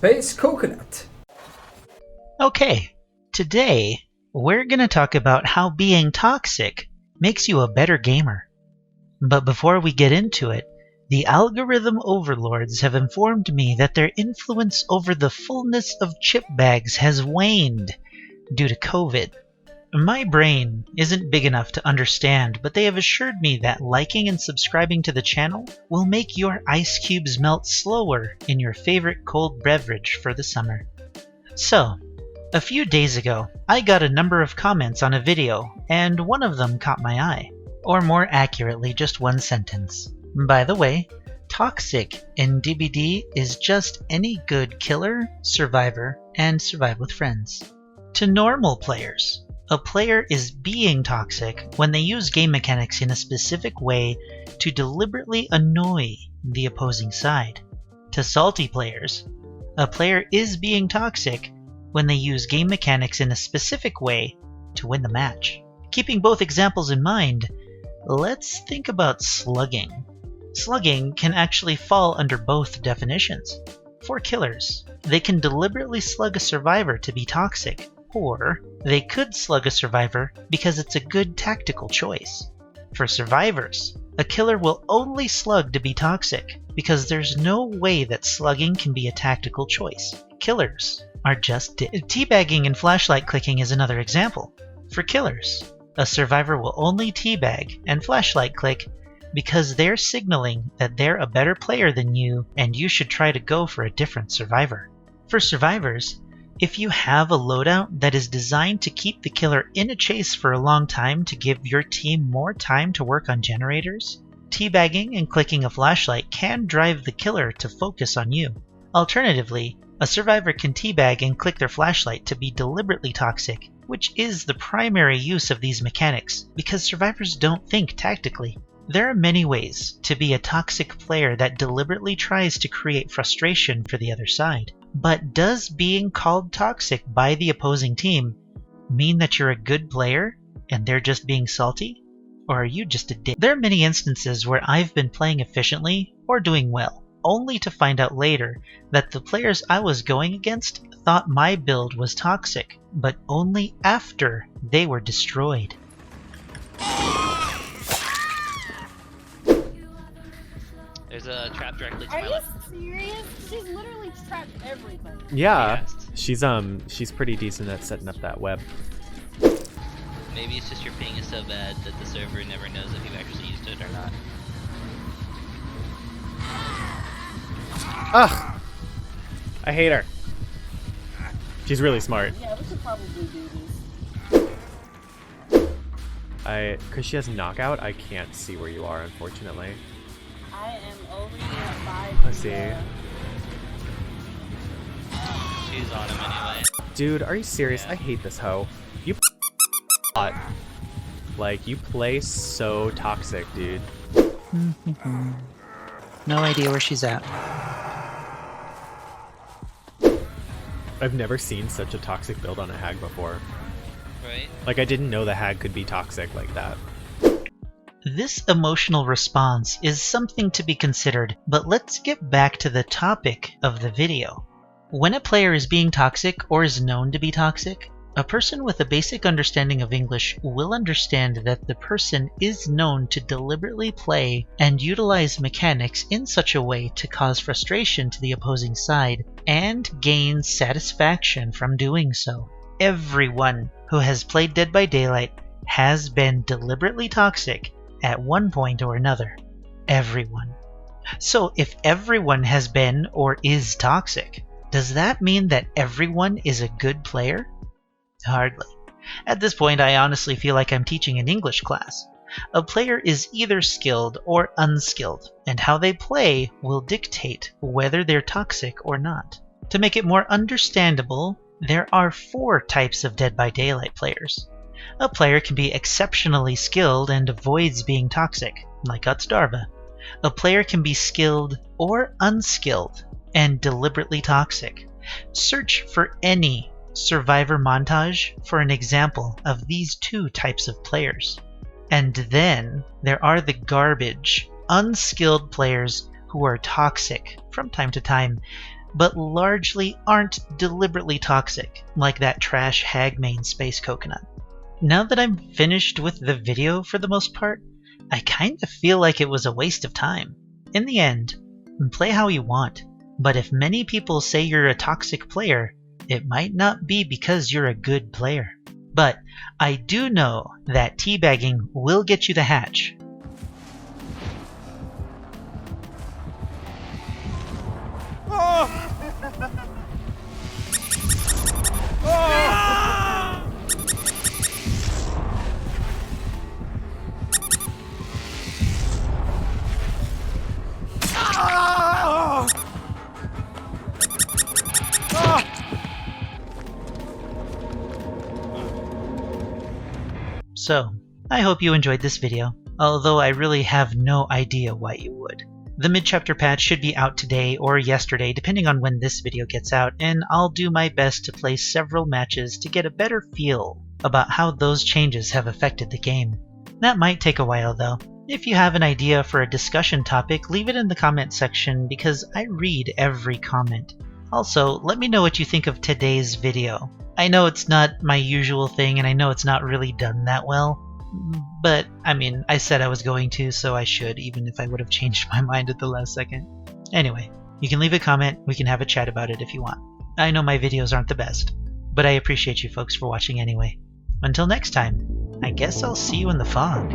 Space Coconut. Okay, today we're gonna talk about how being toxic makes you a better gamer. But before we get into it, the algorithm overlords have informed me that their influence over the fullness of chip bags has waned due to COVID. My brain isn't big enough to understand, but they have assured me that liking and subscribing to the channel will make your ice cubes melt slower in your favorite cold beverage for the summer. So, a few days ago, I got a number of comments on a video, and one of them caught my eye. Or more accurately, just one sentence. By the way, toxic in DBD is just any good killer, survivor, and survive with friends. To normal players, a player is being toxic when they use game mechanics in a specific way to deliberately annoy the opposing side. To salty players, a player is being toxic when they use game mechanics in a specific way to win the match. Keeping both examples in mind, let's think about slugging. Slugging can actually fall under both definitions. For killers, they can deliberately slug a survivor to be toxic, or they could slug a survivor because it's a good tactical choice. For survivors, a killer will only slug to be toxic because there's no way that slugging can be a tactical choice. Killers are just teabagging and flashlight clicking is another example. For killers, a survivor will only teabag and flashlight click because they're signaling that they're a better player than you and you should try to go for a different survivor. For survivors, if you have a loadout that is designed to keep the killer in a chase for a long time to give your team more time to work on generators, teabagging and clicking a flashlight can drive the killer to focus on you. Alternatively, a survivor can teabag and click their flashlight to be deliberately toxic, which is the primary use of these mechanics, because survivors don't think tactically. There are many ways to be a toxic player that deliberately tries to create frustration for the other side. But does being called toxic by the opposing team mean that you're a good player and they're just being salty? Or are you just a dick? There are many instances where I've been playing efficiently or doing well, only to find out later that the players I was going against thought my build was toxic, but only after they were destroyed. There's a trap directly to my Are left. you serious? She's literally trapped everything. Yeah, Yes. she's pretty decent at setting up that web. Maybe it's just your ping is so bad that the server never knows if you've actually used it or not. Ugh! I hate her. She's really smart. Yeah, we should probably do this. Cause she has knockout, I can't see where you are, unfortunately. I am over here by Pussy. She's on him anyway. Dude, are you serious? Yeah. I hate this hoe. You hot. Like, you play so toxic, dude. No idea where she's at. I've never seen such a toxic build on a hag before. Right? Like, I didn't know the hag could be toxic like that. This emotional response is something to be considered, but let's get back to the topic of the video. When a player is being toxic or is known to be toxic, a person with a basic understanding of English will understand that the person is known to deliberately play and utilize mechanics in such a way to cause frustration to the opposing side and gain satisfaction from doing so. Everyone who has played Dead by Daylight has been deliberately toxic at one point or another. Everyone. So if everyone has been or is toxic, does that mean that everyone is a good player? Hardly. At this point, I honestly feel like I'm teaching an English class. A player is either skilled or unskilled, and how they play will dictate whether they're toxic or not. To make it more understandable, there are 4 types of Dead by Daylight players. A player can be exceptionally skilled and avoids being toxic, like Utsdarva. A player can be skilled or unskilled and deliberately toxic. Search for any survivor montage for an example of these 2 types of players. And then there are the garbage, unskilled players who are toxic from time to time, but largely aren't deliberately toxic, like that trash hag main Space Coconut. Now that I'm finished with the video for the most part, I kinda feel like it was a waste of time. In the end, play how you want, but if many people say you're a toxic player, it might not be because you're a good player. But I do know that teabagging will get you the hatch. So, I hope you enjoyed this video, although I really have no idea why you would. The mid-chapter patch should be out today or yesterday, depending on when this video gets out, and I'll do my best to play several matches to get a better feel about how those changes have affected the game. That might take a while though. If you have an idea for a discussion topic, leave it in the comment section because I read every comment. Also, let me know what you think of today's video. I know it's not my usual thing and I know it's not really done that well, but I mean, I said I was going to, so I should, even if I would have changed my mind at the last second. Anyway, you can leave a comment, we can have a chat about it if you want. I know my videos aren't the best, but I appreciate you folks for watching anyway. Until next time, I guess I'll see you in the fog.